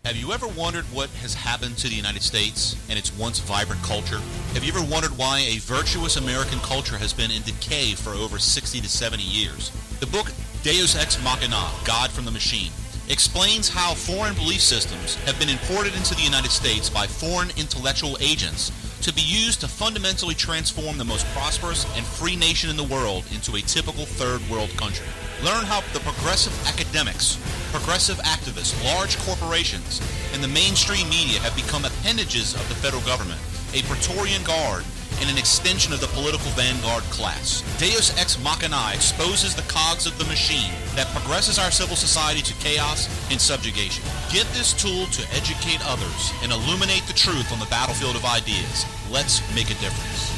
Have you ever wondered what has happened to the United States and its once vibrant culture? Have you ever wondered why a virtuous American culture has been in decay for over 60 to 70 years? The book Deus Ex Machina, God from the Machine, explains how foreign belief systems have been imported into the United States by foreign intellectual agents to be used to fundamentally transform the most prosperous and free nation in the world into a typical third world country. Learn how the progressive academics, progressive activists, large corporations, and the mainstream media have become appendages of the federal government, a Praetorian Guard, and an extension of the political vanguard class. Deus Ex Machina exposes the cogs of the machine that progresses our civil society to chaos and subjugation. Get this tool to educate others and illuminate the truth on the battlefield of ideas. Let's make a difference.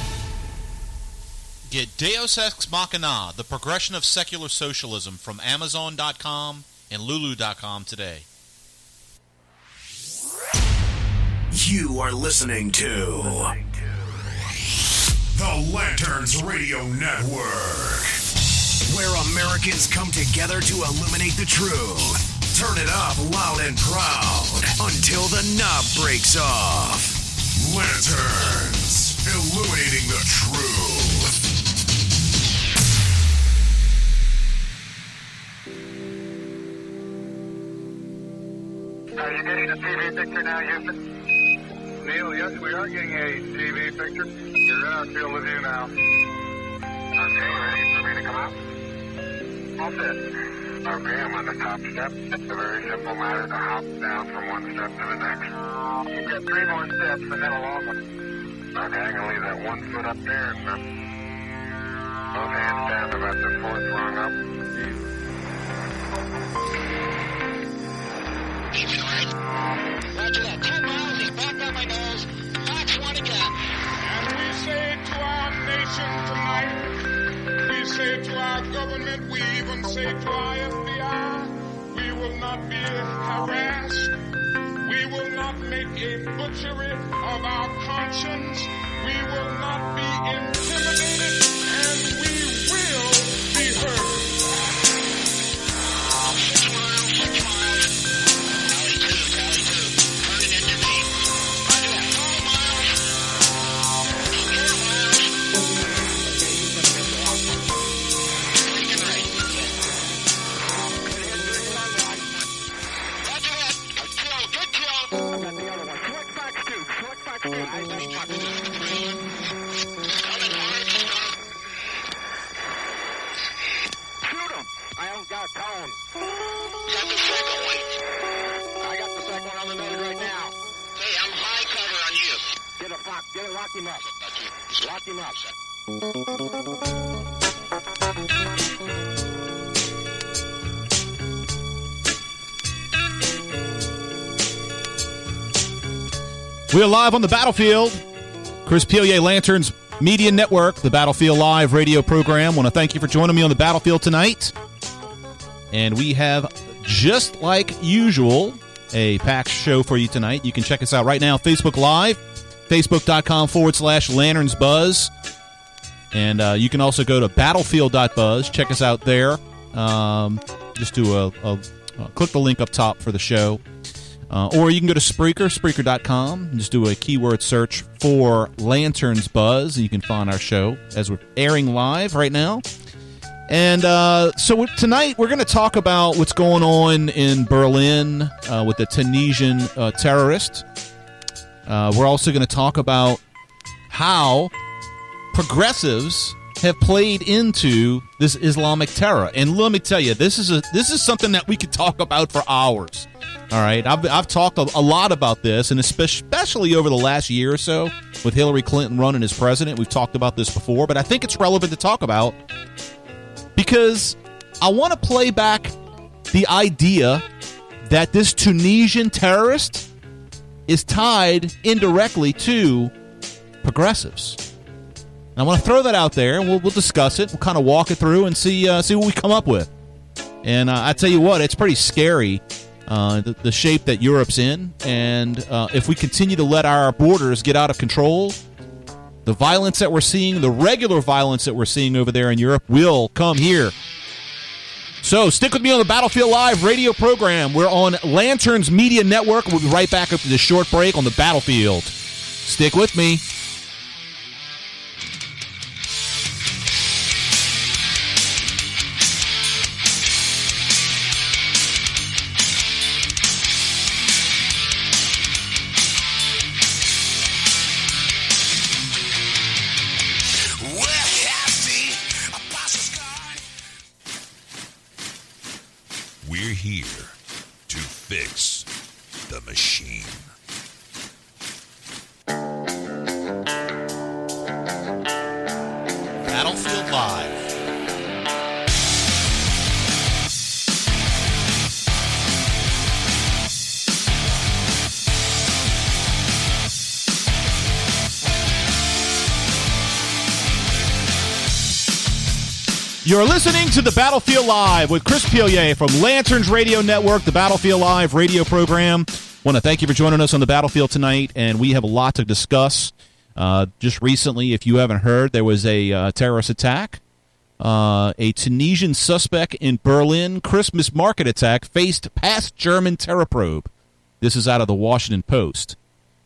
Get Deus Ex Machina, the progression of secular socialism, from Amazon.com and Lulu.com today. You are listening to the Lanterns Radio Network, where Americans come together to illuminate the truth. Turn it up loud and proud until the knob breaks off. Lanterns, illuminating the truth. Are you getting a TV picture now, Houston? Neil, yes, we are getting a TV picture. You're in our field of view now. Okay, ready for me to come out? All set. Okay, I'm on the top step. It's a very simple matter to hop down from one step to the next. You've got 3 more steps and then a long one. Okay, I'm going to leave that 1 foot up there and both hands down about the 4th rung up. Roger that. 2 miles, he's back on my nose. Fox 1 again. And we say to our nation tonight, we say to our government, we even say to our FBI, we will not be harassed. We will not make a butchery of our conscience. We will not be intimidated, and we will be heard. 6 miles, 6 miles. Valley 2, turning into me. Roger that. 5 miles. 4 miles. Taking right. Roger that. Good kill. I got the other one. Select Fox 2. Select Fox 2. Coming hard. Shoot him. I haven't got a cone. Got the second one. I got the second one on the nose right now. Hey, I'm high cover on you. Get a Fox. Get it. Lock him up. Lock him up. We are live on the battlefield. Chris Pilier, Lanterns Media Network, the Battlefield Live radio program. Want to thank you for joining me on the battlefield tonight. And we have, just like usual, a packed show for you tonight. You can check us out right now, Facebook Live, facebook.com/LanternsBuzz. And you can also go to battlefield.buzz. Check us out there. Just do click the link up top for the show. Or you can go to Spreaker.com, and just do a keyword search for Lanterns Buzz, and you can find our show as we're airing live right now. And so tonight we're going to talk about what's going on in Berlin with the Tunisian terrorist. We're also going to talk about how progressives have played into this Islamic terror. And let me tell you, this is something that we could talk about for hours. All right, I've talked a lot about this, and especially over the last year or so with Hillary Clinton running as president. We've talked about this before, but I think it's relevant to talk about because I want to play back the idea that this Tunisian terrorist is tied indirectly to progressives. And I want to throw that out there, and we'll discuss it. We'll kind of walk it through and see what we come up with. And I tell you what, it's pretty scary. The shape that Europe's in, and if we continue to let our borders get out of control, the violence that we're seeing, the regular violence that we're seeing over there in Europe, will come here. So stick with me on the Battlefield Live radio program. We're on Lanterns Media Network. We'll be right back after this short break on the Battlefield. Stick with me. We're here to fix the machine. Battlefield Live. You're listening to the Battlefield Live with Chris Pilier from Lanterns Radio Network, the Battlefield Live radio program. Want to thank you for joining us on the Battlefield tonight, and we have a lot to discuss. Just recently, if you haven't heard, there was a terrorist attack. A Tunisian suspect in Berlin Christmas market attack faced past German terror probe. This is out of the Washington Post.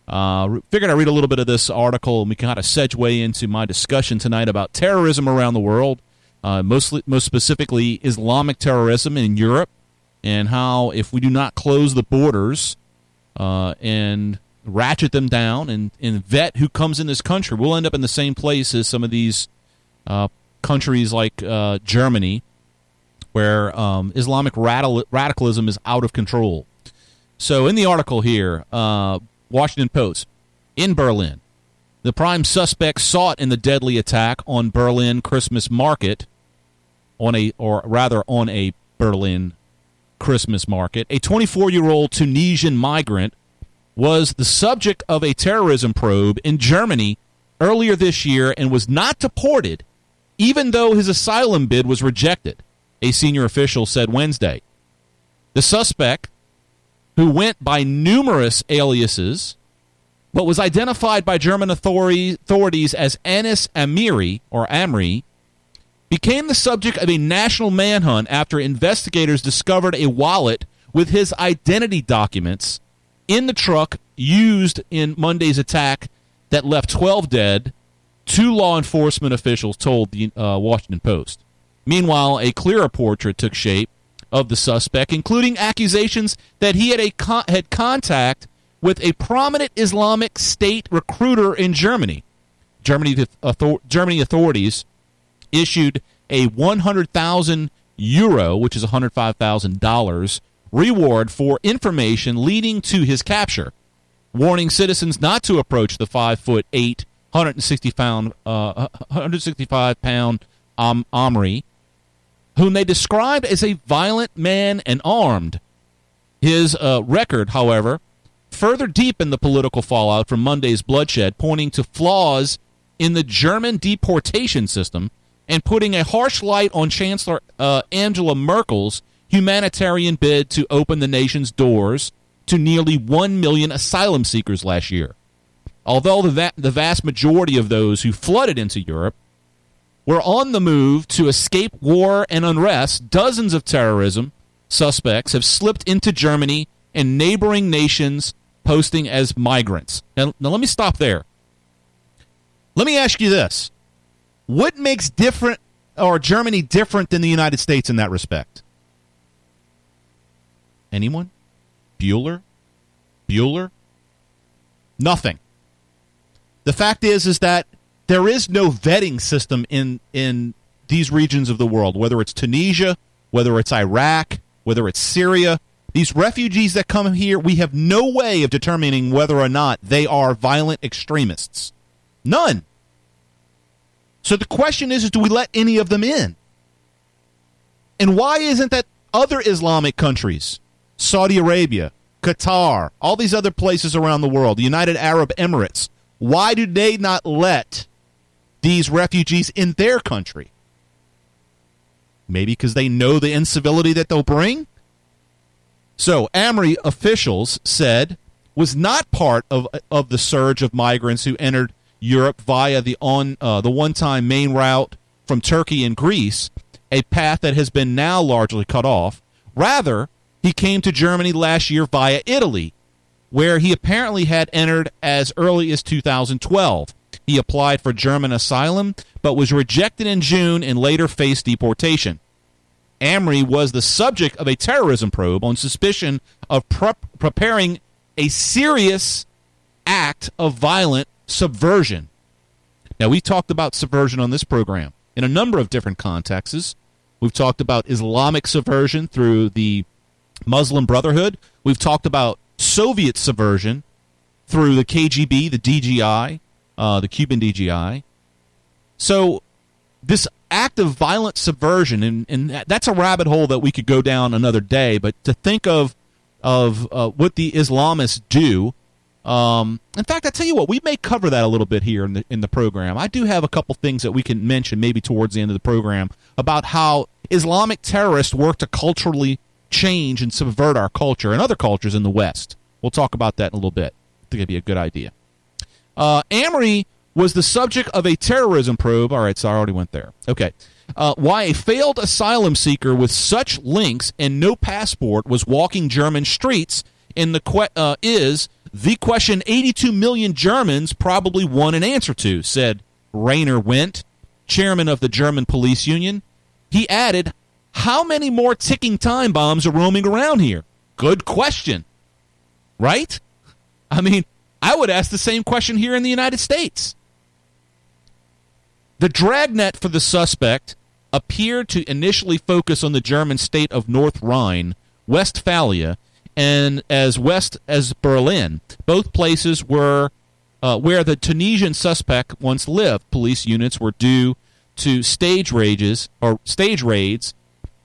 Figured I'd read a little bit of this article, and we can kind of segue into my discussion tonight about terrorism around the world. Most specifically Islamic terrorism in Europe, and how if we do not close the borders and ratchet them down and vet who comes in this country, we'll end up in the same place as some of these countries like Germany, where Islamic radicalism is out of control. So in the article here, Washington Post, in Berlin, the prime suspect sought in the deadly attack on Berlin Christmas market, on a Berlin Christmas market. A 24-year-old Tunisian migrant was the subject of a terrorism probe in Germany earlier this year and was not deported, even though his asylum bid was rejected, a senior official said Wednesday. The suspect, who went by numerous aliases, but was identified by German authorities as Anis Amri, became the subject of a national manhunt after investigators discovered a wallet with his identity documents in the truck used in Monday's attack that left 12 dead, 2 law enforcement officials told the Washington Post. Meanwhile, a clearer portrait took shape of the suspect, including accusations that he had contact with a prominent Islamic State recruiter in Germany. Germany authorities issued a 100,000 euro, which is $105,000, reward for information leading to his capture, warning citizens not to approach the 5'8", 165-pound Amri, whom they described as a violent man and armed. His record, however, further deepened the political fallout from Monday's bloodshed, pointing to flaws in the German deportation system and putting a harsh light on Chancellor Angela Merkel's humanitarian bid to open the nation's doors to nearly 1 million asylum seekers last year. Although the vast majority of those who flooded into Europe were on the move to escape war and unrest, dozens of terrorism suspects have slipped into Germany and neighboring nations, posting as migrants. Now let me stop there. Let me ask you this. What makes Germany different than the United States in that respect? Anyone? Bueller? Nothing. The fact is that there is no vetting system in these regions of the world, whether it's Tunisia, whether it's Iraq, whether it's Syria. These refugees that come here, we have no way of determining whether or not they are violent extremists. None. So the question is do we let any of them in? And why isn't that other Islamic countries, Saudi Arabia, Qatar, all these other places around the world, the United Arab Emirates, why do they not let these refugees in their country? Maybe because they know the incivility that they'll bring? So Amri, officials said, was not part of the surge of migrants who entered Europe via the one-time main route from Turkey and Greece. a path that has been now largely cut off. Rather, he came to Germany last year via Italy, where he apparently had entered as early as 2012. He applied for German asylum, but was rejected in June and later faced deportation. Amri was the subject of a terrorism probe on suspicion of preparing a serious act of violent subversion. Now, we've talked about subversion on this program in a number of different contexts. We've talked about Islamic subversion through the Muslim Brotherhood. We've talked about Soviet subversion through the KGB, the DGI, the Cuban DGI. So this act of violent subversion, and that's a rabbit hole that we could go down another day, but to think of what the Islamists do, in fact, I tell you what, we may cover that a little bit here in the program. I do have a couple things that we can mention maybe towards the end of the program about how Islamic terrorists work to culturally change and subvert our culture and other cultures in the West. We'll talk about that in a little bit. I think it'd be a good idea. Amri was the subject of a terrorism probe. All right, so I already went there. Okay. Why a failed asylum seeker with such links and no passport was walking German streets is the question 82 million Germans probably want an answer to, said Rainer Wendt, chairman of the German police union. He added, how many more ticking time bombs are roaming around here? Good question. Right? I mean, I would ask the same question here in the United States. The dragnet for the suspect appeared to initially focus on the German state of North Rhine, Westphalia, and as west as Berlin. Both places were where the Tunisian suspect once lived. Police units were due to stage raids,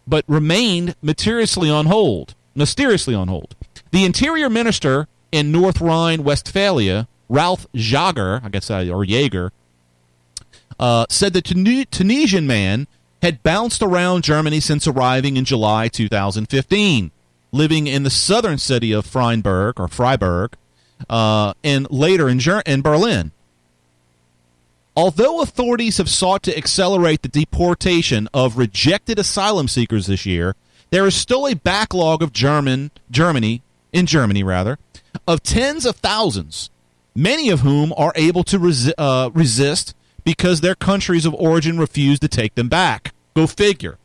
but remained mysteriously on hold. The Interior Minister in North Rhine-Westphalia, Ralph Jager, said the Tunisian man had bounced around Germany since arriving in July 2015, living in the southern city of Freiburg, and later in Berlin. Although authorities have sought to accelerate the deportation of rejected asylum seekers this year, there is still a backlog of Germany, of tens of thousands, many of whom are able to resist because their countries of origin refuse to take them back. Go figure.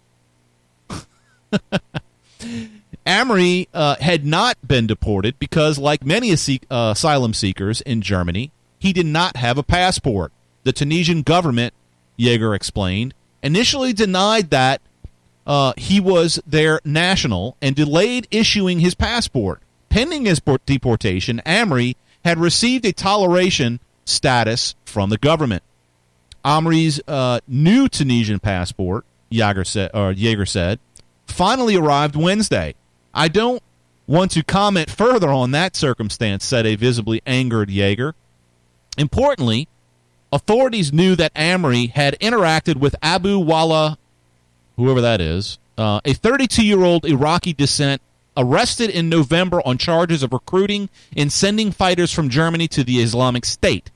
Amri had not been deported because, like many asylum seekers in Germany, he did not have a passport. The Tunisian government, Jaeger explained, initially denied that he was their national and delayed issuing his passport. Pending his deportation, Amri had received a toleration status from the government. Amri's new Tunisian passport, Jaeger said, finally arrived Wednesday. I don't want to comment further on that circumstance, said a visibly angered Jaeger. Importantly, authorities knew that Amri had interacted with Abu Wala, whoever that is, a 32-year-old Iraqi descent arrested in November on charges of recruiting and sending fighters from Germany to the Islamic State.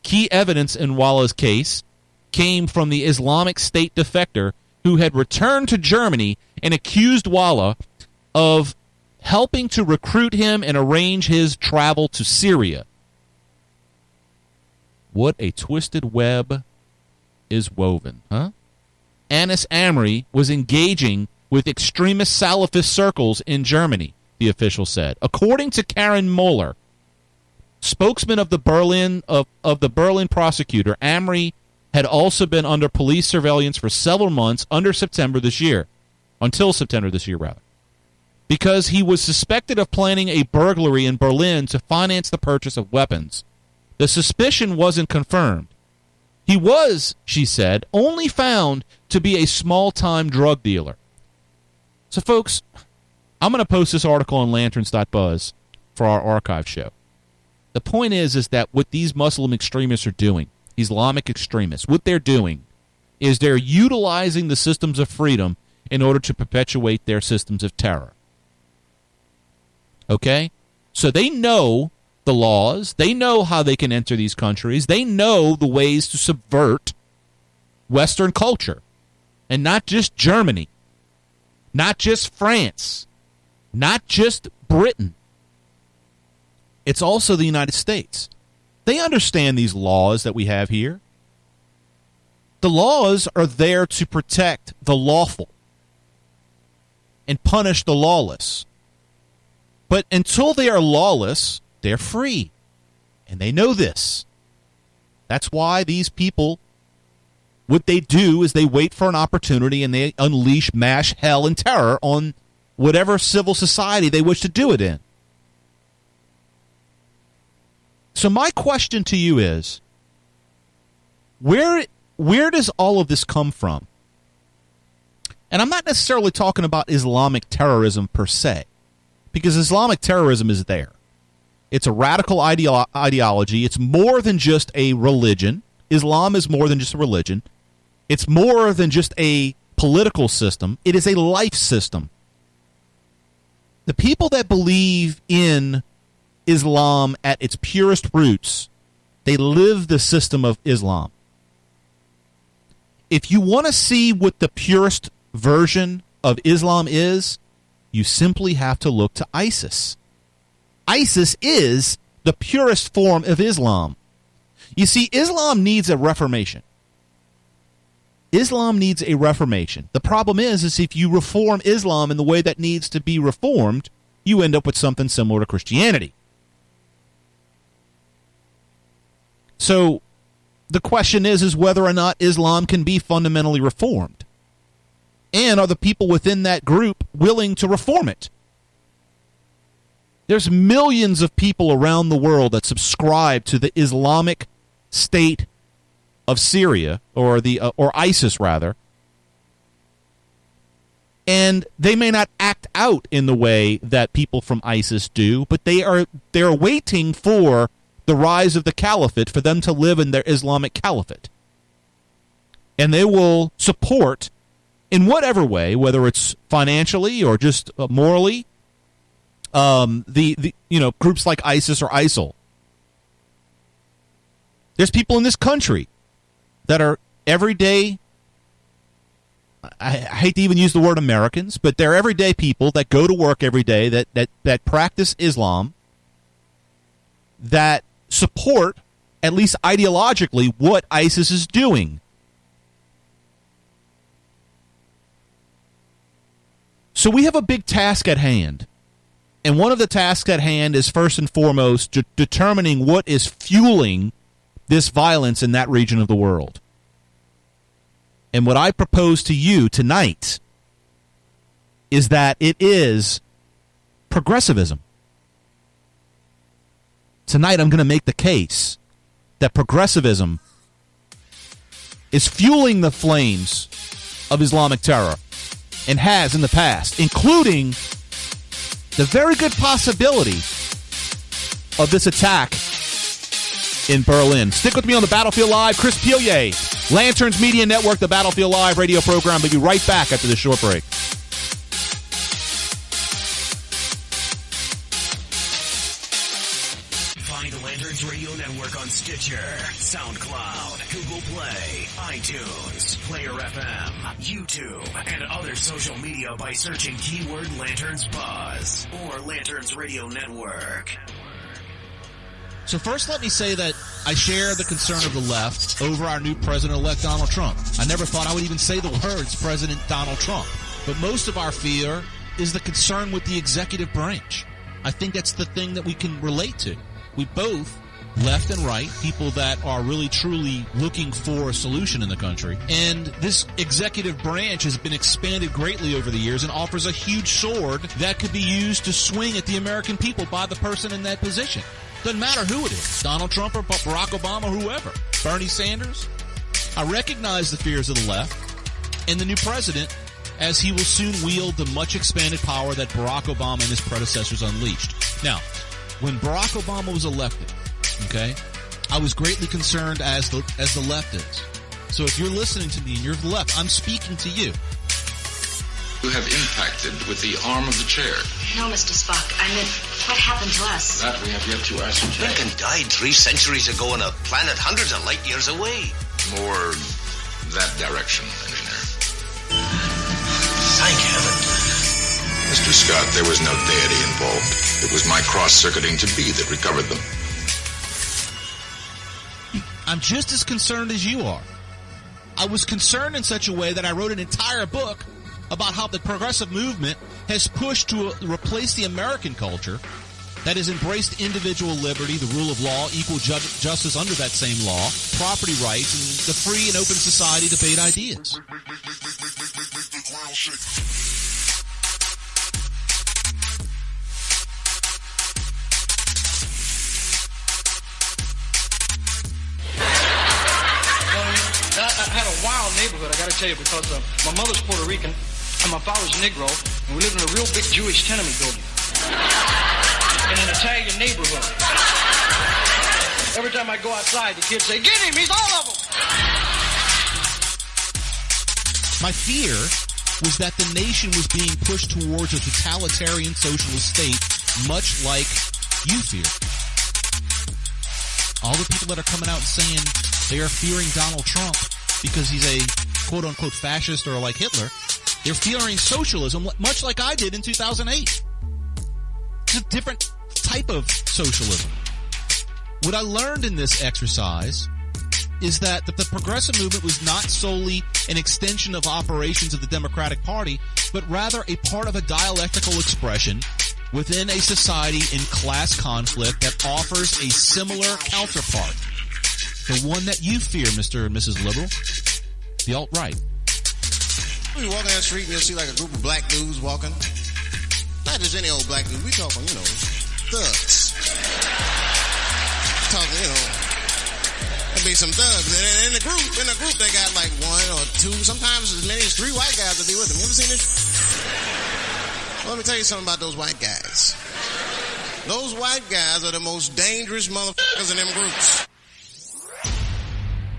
Key evidence in Wala's case came from the Islamic State defector who had returned to Germany and accused Wala of helping to recruit him and arrange his travel to Syria. What a twisted web is woven, huh? Anis Amri was engaging with extremist Salafist circles in Germany, the official said. According to Karen Moeller, spokesman of the Berlin prosecutor, Amri had also been under police surveillance for several months until September this year, because he was suspected of planning a burglary in Berlin to finance the purchase of weapons. The suspicion wasn't confirmed. He was, she said, only found to be a small-time drug dealer. So, folks, I'm going to post this article on lanterns.buzz for our archive show. The point is that what these Muslim extremists are doing, Islamic extremists, what they're doing is they're utilizing the systems of freedom in order to perpetuate their systems of terror. Okay? So they know the laws. They know how they can enter these countries. They know the ways to subvert Western culture. And not just Germany, not just France, not just Britain. It's also the United States. They understand these laws that we have here. The laws are there to protect the lawful and punish the lawless. But until they are lawless, they're free. And they know this. That's why these people, what they do is they wait for an opportunity and they unleash mass hell and terror on whatever civil society they wish to do it in. So my question to you is, where does all of this come from? And I'm not necessarily talking about Islamic terrorism per se, because Islamic terrorism is there. It's a radical ideology. It's more than just a religion. Islam is more than just a religion. It's more than just a political system. It is a life system. The people that believe in Islam at its purest roots, they live the system of Islam. If you want to see what the purest version of Islam is, you simply have to look to ISIS. ISIS is the purest form of Islam. You see, Islam needs a reformation. Islam needs a reformation. The problem is if you reform Islam in the way that needs to be reformed, you end up with something similar to Christianity. So the question is whether or not Islam can be fundamentally reformed. And are the people within that group willing to reform it? There's millions of people around the world that subscribe to the Islamic State of Syria, or ISIS rather, and they may not act out in the way that people from ISIS do, but they're waiting for the rise of the caliphate for them to live in their Islamic caliphate, and they will support in whatever way, whether it's financially or just morally, the groups like ISIS or ISIL. There's people in this country that are everyday, I hate to even use the word Americans, but they're everyday people that go to work every day, that practice Islam, that support, at least ideologically, what ISIS is doing. So we have a big task at hand. And one of the tasks at hand is first and foremost determining what is fueling this violence in that region of the world. And what I propose to you tonight is that it is progressivism. Tonight I'm going to make the case that progressivism is fueling the flames of Islamic terror and has in the past, including the very good possibility of this attack in Berlin. Stick with me on the Battlefield Live. Chris Pilier, Lanterns Media Network, the Battlefield Live radio program. We'll be right back after this short break. Find the Lanterns Radio Network on Stitcher, SoundCloud, Google Play, iTunes, Player FM, YouTube, and other social media by searching keyword Lanterns Buzz or Lanterns Radio Network. So first, let me say that I share the concern of the left over our new president-elect Donald Trump. I never thought I would even say the words President Donald Trump. But most of our fear is the concern with the executive branch. I think that's the thing that we can relate to. We both, left and right, people that are really truly looking for a solution in the country. And this executive branch has been expanded greatly over the years and offers a huge sword that could be used to swing at the American people by the person in that position. Doesn't matter who it is, Donald Trump or Barack Obama or whoever, Bernie Sanders. I recognize the fears of the left and the new president, as he will soon wield the much expanded power that Barack Obama and his predecessors unleashed. Now, when Barack Obama was elected, okay, I was greatly concerned as the left is. So if you're listening to me and you're the left, I'm speaking to you. You have impacted with the arm of the chair. No, Mr. Spock. I meant, what happened to us? That we have yet to ascertain. Lincoln died 3 centuries ago on a planet hundreds of light years away. More that direction, Engineer. Thank heaven. Mr. Scott, there was no deity involved. It was my cross-circuiting to be that recovered them. I'm just as concerned as you are. I was concerned in such a way that I wrote an entire book about how the progressive movement has pushed to replace the American culture that has embraced individual liberty, the rule of law, equal justice under that same law, property rights, and the free and open society to debate ideas. I had a wild neighborhood, I got to tell you, because my mother's Puerto Rican and my father's Negro, and we lived in a real big Jewish tenement building in an Italian neighborhood. Every time I go outside, the kids say, "Get him! He's all of them!" My fear was that the nation was being pushed towards a totalitarian socialist state, much like you fear. All the people that are coming out and saying they are fearing Donald Trump because he's a quote-unquote fascist or like Hitler, they're fearing socialism much like I did in 2008. It's a different type of socialism. What I learned in this exercise is that the progressive movement was not solely an extension of operations of the Democratic Party, but rather a part of a dialectical expression within a society in class conflict that offers a similar counterpart. The one that you fear, Mr. and Mrs. Liberal, the alt-right. You walk down the street and you'll see like a group of black dudes walking. Not just any old black dude. We talking, thugs. Talking, there'll be some thugs. And in the group, they got like one or two, sometimes as many as 3 white guys that be with them. You ever seen this? Well, let me tell you something about those white guys. Those white guys are the most dangerous motherfuckers in them groups.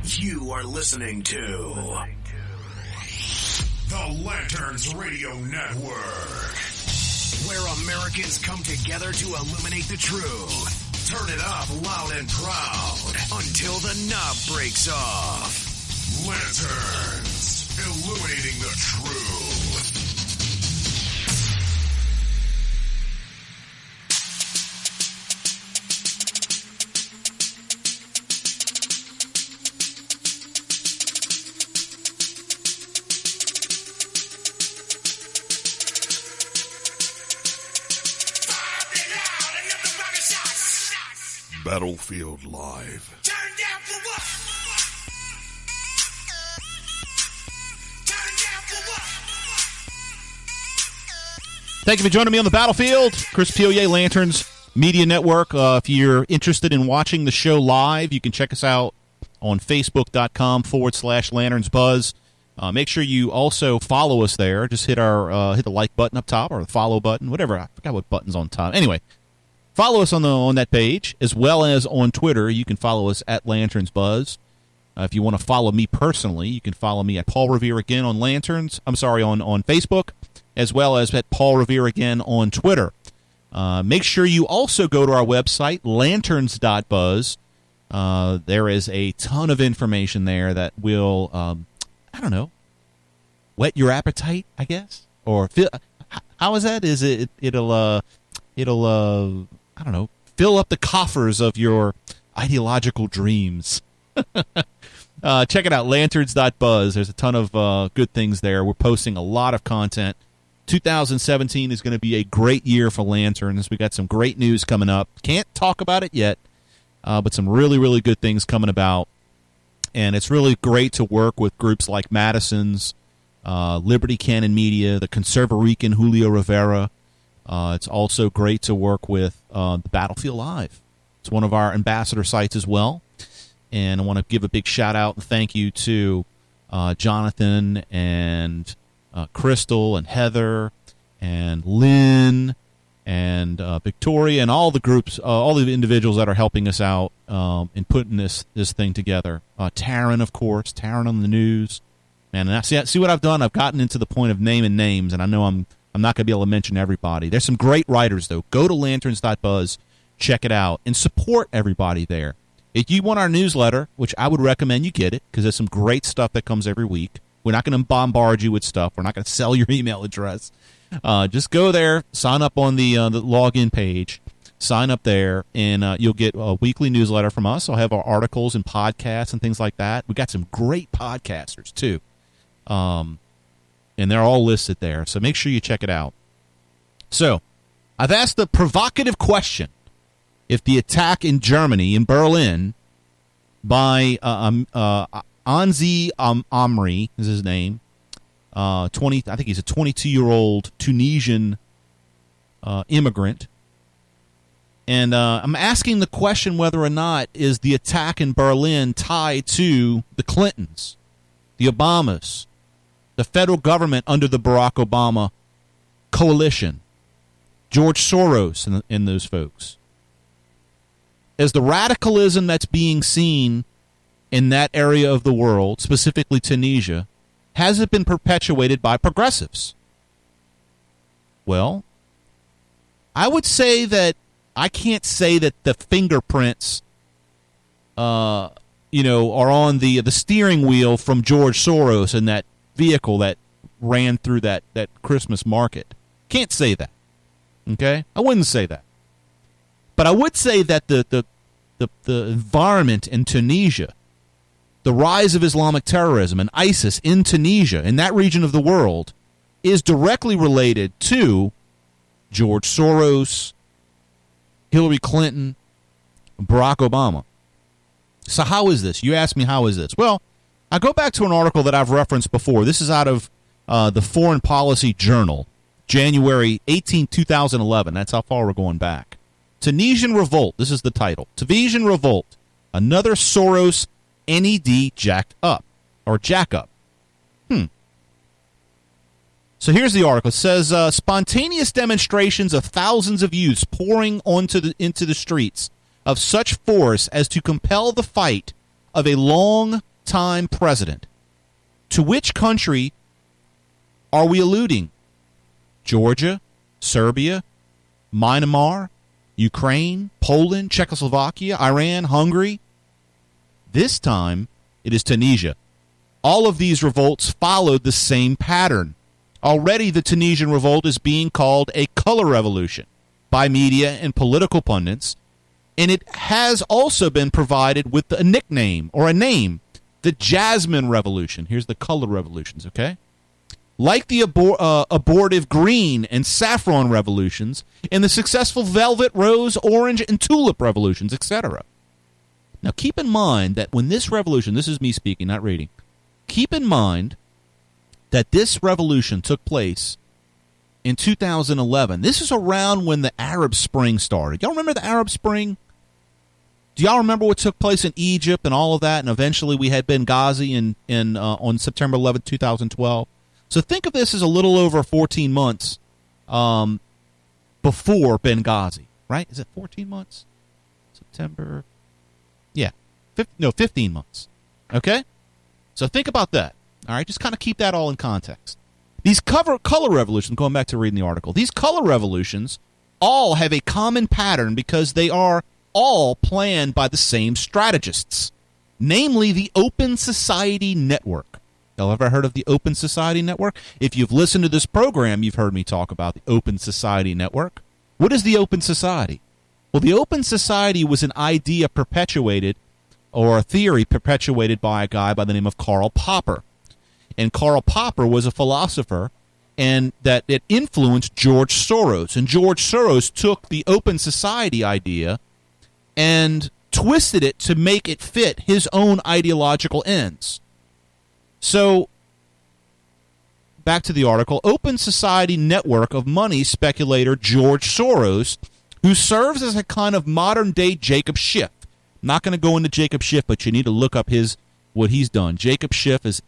You are listening to the Lanterns Radio Network, where Americans come together to illuminate the truth. Turn it up loud and proud until the knob breaks off. Lanterns, illuminating the truth. Battlefield Live. Turn down for what? Turn down for what? Thank you for joining me on the battlefield. Chris Pilier, Lanterns Media Network. If you're interested in watching the show live, you can check us out on Facebook.com/LanternsBuzz. Make sure you also follow us there. Just hit the like button up top or the follow button, whatever. I forgot what button's on top. Anyway. Follow us on that page, as well as on Twitter. You can follow us at LanternsBuzz. If you want to follow me personally, you can follow me at Paul Revere again on on Facebook, as well as at Paul Revere again on Twitter. Make sure you also go to our website, lanterns.buzz. There is a ton of information there that will, whet your appetite, I guess? Or how is that? Is it'll fill up the coffers of your ideological dreams. Check it out, lanterns.buzz. There's a ton of good things there. We're posting a lot of content. 2017 is going to be a great year for Lanterns. We got some great news coming up. Can't talk about it yet, but some really, really good things coming about. And it's really great to work with groups like Madison's, Liberty Canon Media, the Conservarican Julio Rivera. It's also great to work with the Battlefield Live. It's one of our ambassador sites as well. And I want to give a big shout-out and thank you to Jonathan and Crystal and Heather and Lynn and Victoria and all the groups, all the individuals that are helping us out in putting this thing together. Taryn, of course, Taryn on the news. Man, and see what I've done? I've gotten into the point of naming names, and I know I'm not going to be able to mention everybody. There's some great writers, though. Go to lanterns.buzz, check it out, and support everybody there. If you want our newsletter, which I would recommend you get it, because there's some great stuff that comes every week, We're not going to bombard you with stuff. We're not going to sell your email address. Just go there, sign up on the login page, sign up there, and you'll get a weekly newsletter from us. I'll have our articles and podcasts and things like that. We got some great podcasters, too. And they're all listed there, so make sure you check it out. So, I've asked the provocative question. If the attack in Germany, in Berlin, by Anzi Amri is his name, I think he's a 22-year-old Tunisian immigrant. And I'm asking the question whether or not is the attack in Berlin tied to the Clintons, the Obamas, the federal government under the Barack Obama coalition, George Soros and those folks. As the radicalism that's being seen in that area of the world, specifically Tunisia, has it been perpetuated by progressives? Well, I would say that I can't say that the fingerprints, are on the steering wheel from George Soros in that vehicle that ran through that Christmas market. Can't say that. Okay? I wouldn't say that. But I would say that the environment in Tunisia, the rise of Islamic terrorism and ISIS in Tunisia, in that region of the world, is directly related to George Soros, Hillary Clinton, Barack Obama. So how is this? You ask me, how is this? Well, I go back to an article that I've referenced before. This is out of the Foreign Policy Journal, January 18, 2011. That's how far we're going back. Tunisian Revolt. This is the title. Tunisian Revolt. Another Soros NED jacked up. Or jack up. So here's the article. It says, spontaneous demonstrations of thousands of youths pouring into the streets of such force as to compel the fight of a long-time president. To which country are we alluding? Georgia, Serbia, Myanmar, Ukraine, Poland, Czechoslovakia, Iran, Hungary. This time, it is Tunisia. All of these revolts followed the same pattern. Already, the Tunisian revolt is being called a color revolution by media and political pundits, and it has also been provided with a nickname or a name, the Jasmine Revolution. Here's the color revolutions, okay? Like the abortive green and saffron revolutions and the successful velvet, rose, orange, and tulip revolutions, etc. Now, keep in mind that when this revolution, this is me speaking, not reading, keep in mind that this revolution took place in 2011. This is around when the Arab Spring started. Y'all remember the Arab Spring? Do y'all remember what took place in Egypt and all of that? And eventually we had Benghazi on September 11th, 2012. So think of this as a little over 14 months before Benghazi, right? Is it 14 months? September? Yeah. 15 months. Okay? So think about that. All right, just kind of keep that all in context. These color revolutions, going back to reading the article, these color revolutions all have a common pattern because they are all planned by the same strategists, namely the Open Society Network. Y'all ever heard of the Open Society Network? If you've listened to this program, you've heard me talk about the Open Society Network. What is the Open Society? Well, the Open Society was an idea perpetuated, or a theory perpetuated by a guy by the name of Karl Popper. And Karl Popper was a philosopher, and that it influenced George Soros. And George Soros took the open society idea and twisted it to make it fit his own ideological ends. So, back to the article. Open Society Network of money speculator George Soros, who serves as a kind of modern-day Jacob Schiff. I'm not going to go into Jacob Schiff, but you need to look up what he's done. Jacob Schiff is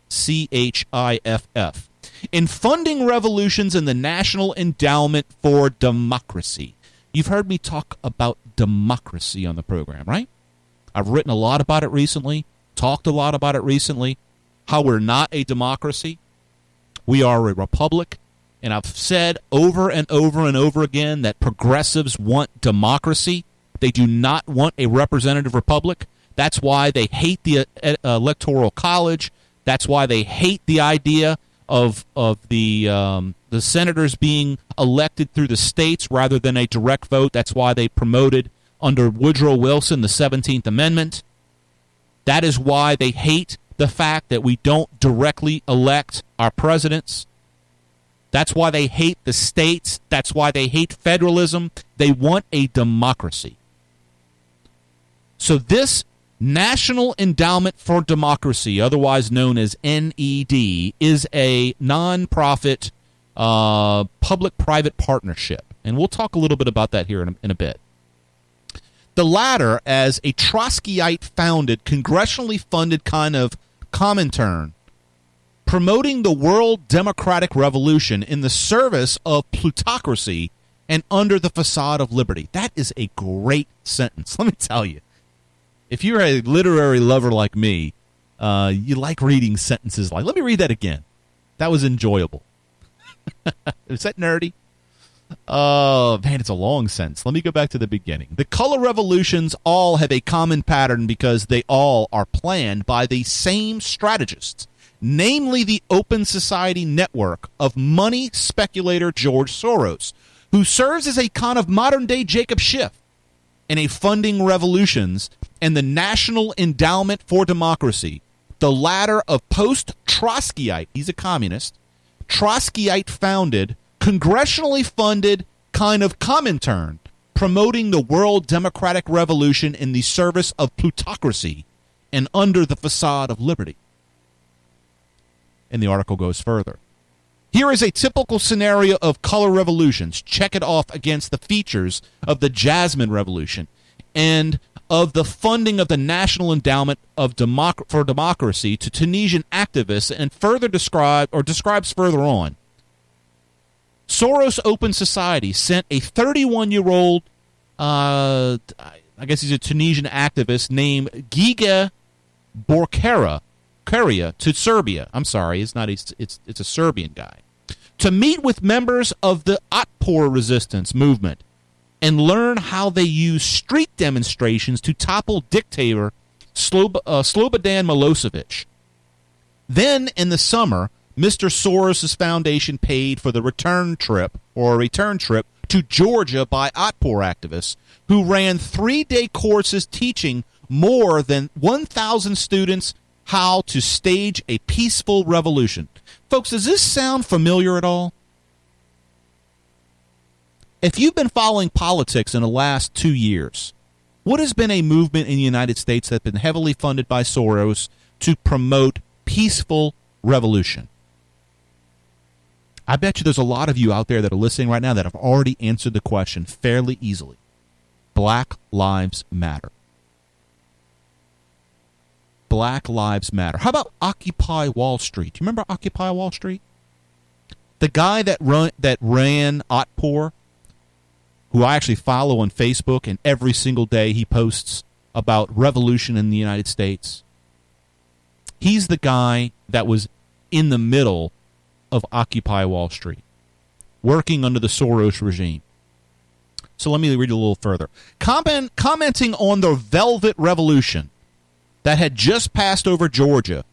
SCHIFF. In funding revolutions in the National Endowment for Democracy. You've heard me talk about democracy on the program, right? I've written a lot about it recently, talked a lot about it recently, how we're not a democracy. We are a republic, and I've said over and over and over again that progressives want democracy. They do not want a representative republic. That's why they hate the Electoral College. That's why they hate the idea of the senators being elected through the states rather than a direct vote. That's why they promoted under Woodrow Wilson the 17th Amendment. That is why they hate the fact that we don't directly elect our presidents. That's why they hate the states. That's why they hate federalism. They want a democracy. So this National Endowment for Democracy, otherwise known as NED, is a nonprofit public-private partnership. And we'll talk a little bit about that here in a bit. The latter as a Trotskyite-founded, congressionally funded kind of Comintern, promoting the world democratic revolution in the service of plutocracy and under the facade of liberty. That is a great sentence, let me tell you. If you're a literary lover like me, you like reading sentences like, let me read that again. That was enjoyable. Is that nerdy? Oh, man, it's a long sentence. Let me go back to the beginning. The color revolutions all have a common pattern because they all are planned by the same strategists, namely the Open Society network of money speculator George Soros, who serves as a kind of modern-day Jacob Schiff in a funding revolutions and the National Endowment for Democracy, the latter of post-Trotskyite, he's a communist, Trotskyite-founded, congressionally funded kind of Comintern, promoting the world democratic revolution in the service of plutocracy and under the facade of liberty. And the article goes further. Here is a typical scenario of color revolutions. Check it off against the features of the Jasmine Revolution and of the funding of the National Endowment for Democracy to Tunisian activists, and further describes further on. Soros Open Society sent a 31-year-old, I guess he's a Tunisian activist, named Giga Borkera to Serbia. I'm sorry, it's a Serbian guy. To meet with members of the Otpor resistance movement and learn how they use street demonstrations to topple dictator Slobodan Milosevic. Then, in the summer, Mr. Soros' foundation paid for the return trip to Georgia by Otpor activists who ran 3-day courses teaching more than 1,000 students how to stage a peaceful revolution. Folks, does this sound familiar at all? If you've been following politics in the last 2 years, what has been a movement in the United States that's been heavily funded by Soros to promote peaceful revolution? I bet you there's a lot of you out there that are listening right now that have already answered the question fairly easily. Black Lives Matter. Black Lives Matter. How about Occupy Wall Street? Do you remember Occupy Wall Street? The guy that ran Otpor, who I actually follow on Facebook, and every single day he posts about revolution in the United States. He's the guy that was in the middle of Occupy Wall Street, working under the Soros regime. So let me read a little further. Commenting on the Velvet Revolution that had just passed over Georgia,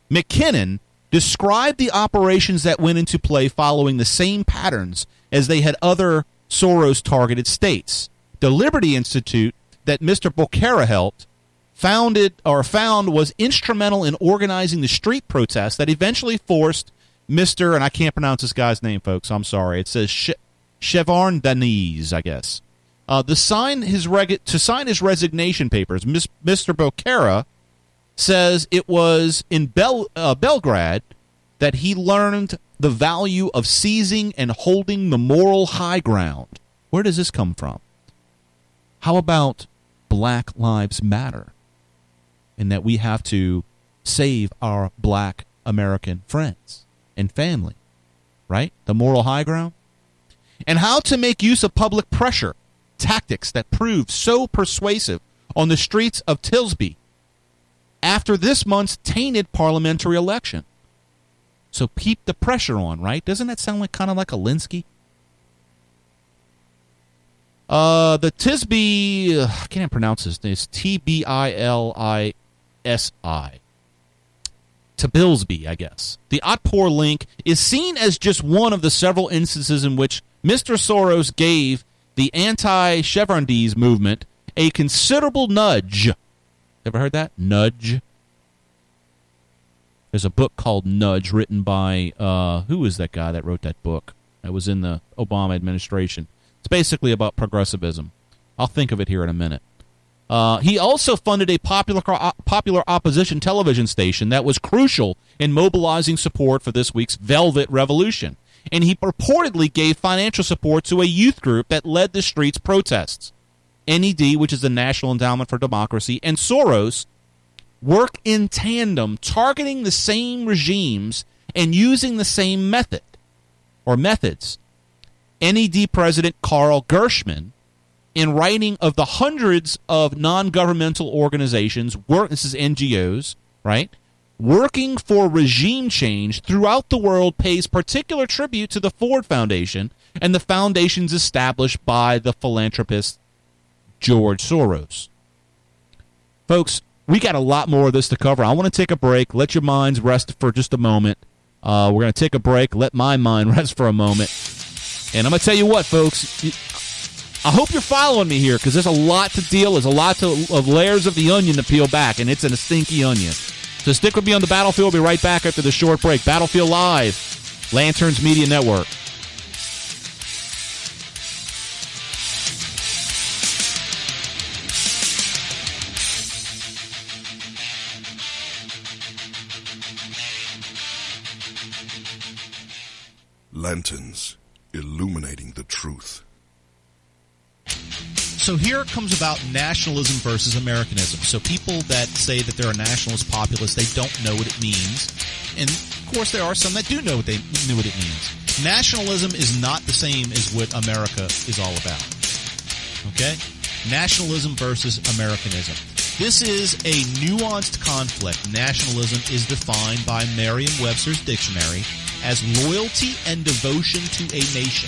McKinnon described the operations that went into play following the same patterns as they had other Soros-targeted states. The Liberty Institute that Mr. Borkera helped found was instrumental in organizing the street protests that eventually forced Mr. and I can't pronounce this guy's name, folks. I'm sorry. It says Chevron Deniz, I guess. To sign his resignation papers, Mr. Borkera says it was in Belgrade that he learned the value of seizing and holding the moral high ground. Where does this come from? How about Black Lives Matter? And that we have to save our black American friends and family, right? The moral high ground. And how to make use of public pressure tactics that proved so persuasive on the streets of Tilsby after this month's tainted parliamentary election. So keep the pressure on, right? Doesn't that sound like kind of like Alinsky? The Tisby, I can't pronounce this. It's Tbilisi. to Billsby, I guess. The Otpor link is seen as just one of the several instances in which Mr. Soros gave the anti-Chevronese movement a considerable nudge. Ever heard that? Nudge. There's a book called Nudge written by, who is that guy that wrote that book? That was in the Obama administration. It's basically about progressivism. I'll think of it here in a minute. He also funded a popular opposition television station that was crucial in mobilizing support for this week's Velvet Revolution. And he purportedly gave financial support to a youth group that led the streets protests. NED, which is the National Endowment for Democracy, and Soros work in tandem, targeting the same regimes and using the same methods. NED President Carl Gershman, in writing of the hundreds of non-governmental organizations, this is NGOs, right, working for regime change throughout the world, pays particular tribute to the Ford Foundation and the foundations established by the philanthropist George Soros. Folks, we got a lot more of this to cover. I want to take a break. Let your minds rest for just a moment. We're going to take a break. Let my mind rest for a moment. And I'm going to tell you what, folks. I hope you're following me here, because there's a lot to deal. There's a lot of layers of the onion to peel back, and it's in a stinky onion. So stick with me on the Battlefield. We'll be right back after the short break. Battlefield Live, Lanterns Media Network. Lanterns, illuminating the truth. So here it comes about nationalism versus Americanism. So people that say that they're a nationalist populist, they don't know what it means. And, of course, there are some that do know what it means. Nationalism is not the same as what America is all about. Okay? Nationalism versus Americanism. This is a nuanced conflict. Nationalism is defined by Merriam-Webster's dictionary as loyalty and devotion to a nation,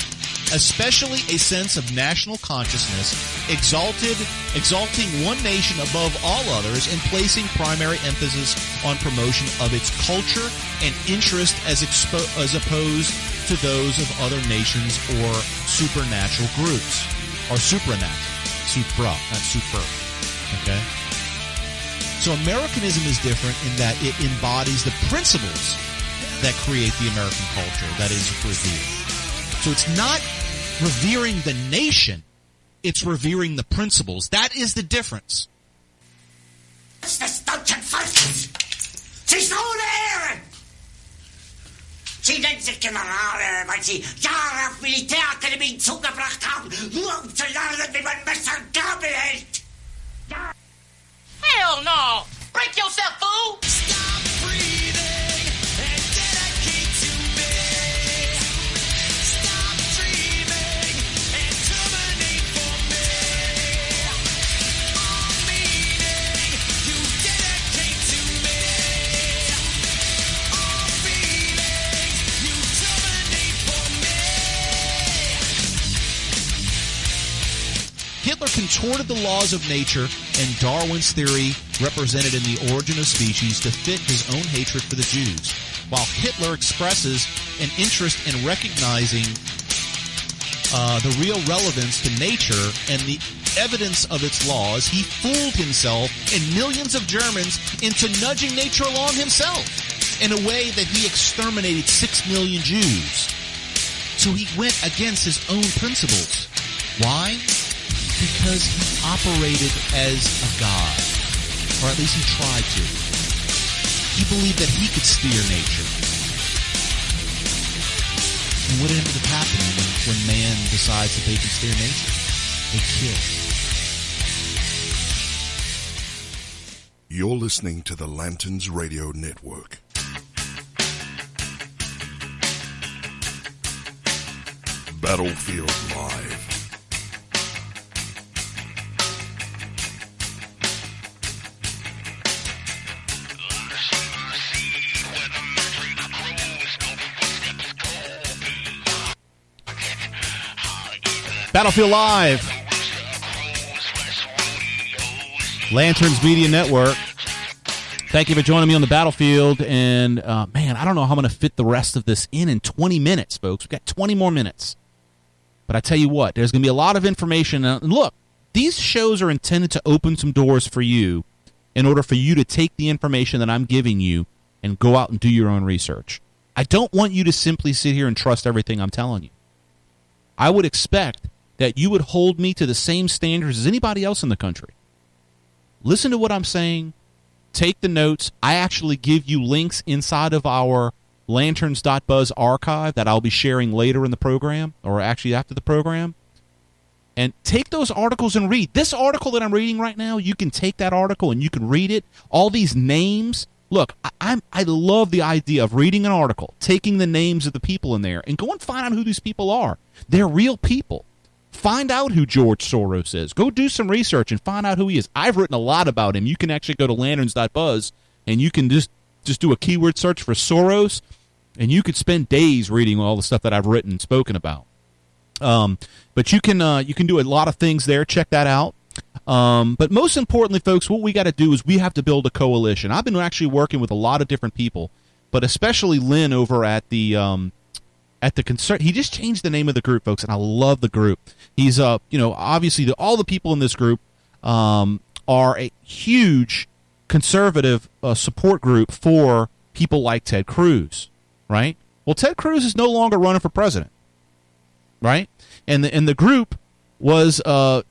especially a sense of national consciousness, exalting one nation above all others and placing primary emphasis on promotion of its culture and interest as opposed to those of other nations or supernatural groups. Or supranatural. Supra, not super. Okay? So Americanism is different in that it embodies the principles that create the American culture that is revered. So it's not revering the nation, it's revering the principles. That is the difference. Das deutsche Volkes! Sie ist ohne Ehre! Sie nennen sich Generale, weil sie Jahre auf Militärakademien zugebracht haben, nur um zu lernen, wie man Messer und Gabel hält! Hell no! Break yourself, fool! Stop breathing and dedicate to me. Stop dreaming and terminate for me. All meaning you dedicate to me. All feelings you terminate for me. Hitler contorted the laws of nature and Darwin's theory represented in The Origin of Species to fit his own hatred for the Jews. While Hitler expresses an interest in recognizing the real relevance to nature and the evidence of its laws, he fooled himself and millions of Germans into nudging nature along himself in a way that he exterminated 6 million Jews. So he went against his own principles. Why? Because he operated as a god. Or at least he tried to. He believed that he could steer nature. And what ended up happening when man decides that they can steer nature? They kill. You're listening to the Lanterns Radio Network. Battlefield Live. Battlefield Live, Lanterns Media Network. Thank you for joining me on the battlefield. And, man, I don't know how I'm going to fit the rest of this in 20 minutes, folks. We've got 20 more minutes. But I tell you what, there's going to be a lot of information. And look, these shows are intended to open some doors for you in order for you to take the information that I'm giving you and go out and do your own research. I don't want you to simply sit here and trust everything I'm telling you. I would expect that you would hold me to the same standards as anybody else in the country. Listen to what I'm saying. Take the notes. I actually give you links inside of our lanterns.buzz archive that I'll be sharing later in the program, or actually after the program. And take those articles and read. This article that I'm reading right now, you can take that article and you can read it. All these names. Look, I love the idea of reading an article, taking the names of the people in there, and go and find out who these people are. They're real people. Find out who George Soros is. Go do some research and find out who he is. I've written a lot about him. You can actually go to lanterns.buzz, and you can just do a keyword search for Soros, and you could spend days reading all the stuff that I've written and spoken about. But you can do a lot of things there. Check that out. But most importantly, folks, what we got to do is we have to build a coalition. I've been actually working with a lot of different people, but especially Lynn over at the concern. He just changed the name of the group, folks, and I love the group. He's obviously all the people in this group are a huge conservative support group for people like Ted Cruz, right? Well, Ted Cruz is no longer running for president, right? And the group was I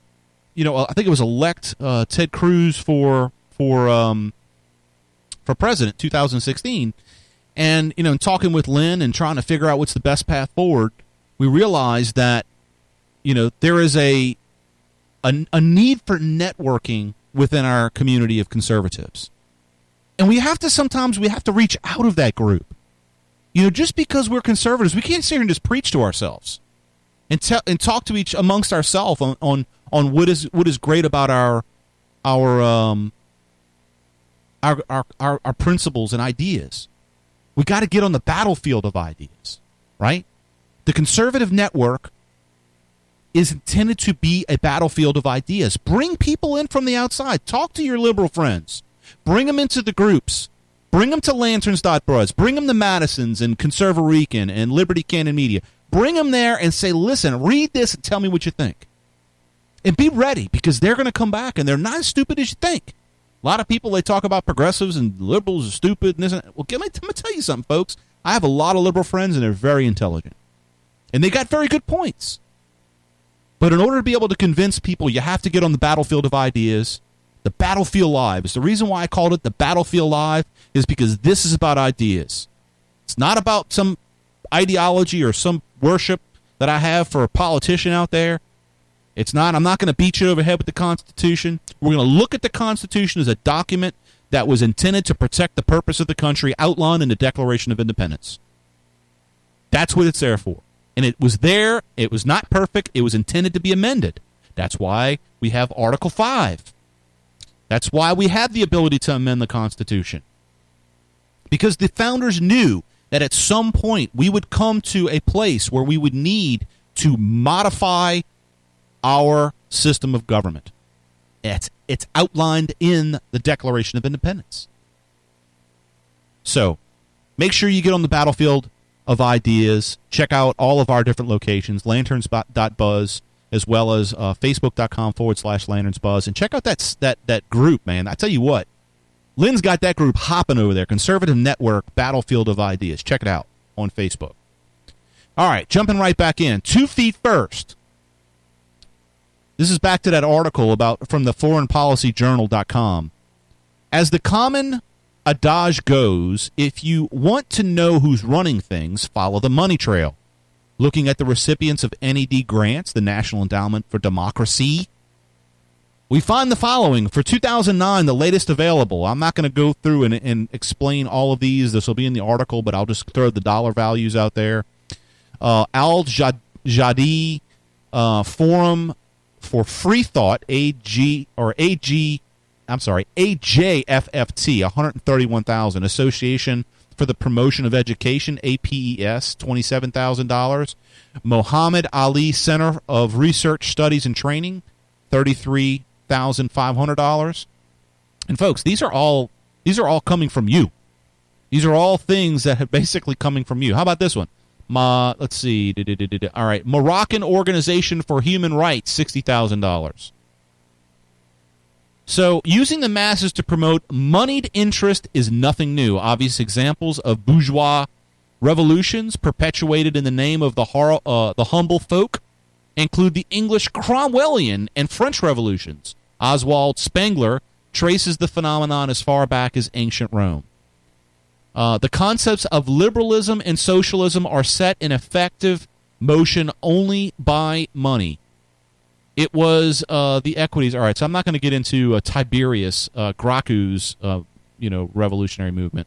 think it was elect Ted Cruz for president 2016. And, in talking with Lynn and trying to figure out what's the best path forward, we realized that, there is a need for networking within our community of conservatives. And sometimes we have to reach out of that group. Just because we're conservatives, we can't sit here and just preach to ourselves and talk to amongst ourselves on what is great about our principles and ideas. We got to get on the battlefield of ideas, right? The conservative network is intended to be a battlefield of ideas. Bring people in from the outside. Talk to your liberal friends. Bring them into the groups. Bring them to lanterns.buzz. Bring them to Madison's and Conservarican and Liberty Canon Media. Bring them there and say, listen, read this and tell me what you think. And be ready, because they're going to come back, and they're not as stupid as you think. A lot of people, they talk about progressives and liberals are stupid. And this. Well, let me tell you something, folks. I have a lot of liberal friends, and they're very intelligent. And they got very good points. But in order to be able to convince people, you have to get on the battlefield of ideas. The Battlefield Live. The reason why I called it the Battlefield Live is because this is about ideas. It's not about some ideology or some worship that I have for a politician out there. It's not. I'm not going to beat you over the head with the Constitution. We're going to look at the Constitution as a document that was intended to protect the purpose of the country outlined in the Declaration of Independence. That's what it's there for. And it was there. It was not perfect. It was intended to be amended. That's why we have Article 5. That's why we have the ability to amend the Constitution. Because the founders knew that at some point we would come to a place where we would need to modify our system of government. It's outlined in the Declaration of Independence. So, make sure you get on the battlefield of ideas. Check out all of our different locations, lanterns.buzz, as well as facebook.com/lanternsbuzz. And check out that group, man. I tell you what, Lynn's got that group hopping over there, Conservative Network, Battlefield of Ideas. Check it out on Facebook. All right, jumping right back in. 2 feet first. This is back to that article from the foreignpolicyjournal.com. As the common adage goes, if you want to know who's running things, follow the money trail. Looking at the recipients of NED grants, the National Endowment for Democracy, we find the following. For 2009, the latest available. I'm not going to go through and explain all of these. This will be in the article, but I'll just throw the dollar values out there. Al-Jadi Forum for Free Thought, AJFFT, $131,000. Association for the Promotion of Education, APES, $27,000. Muhammad Ali Center of Research, Studies, and Training, $33,500. And folks, these are all These are all coming from you. These are all things that have basically coming from you. How about this one? Let's see. All right. Moroccan Organization for Human Rights, $60,000. So using the masses to promote moneyed interest is nothing new. Obvious examples of bourgeois revolutions perpetuated in the name of the humble folk include the English Cromwellian and French revolutions. Oswald Spengler traces the phenomenon as far back as ancient Rome. The concepts of liberalism and socialism are set in effective motion only by money. It was the equities. All right, so I'm not going to get into Tiberius Gracchu's revolutionary movement.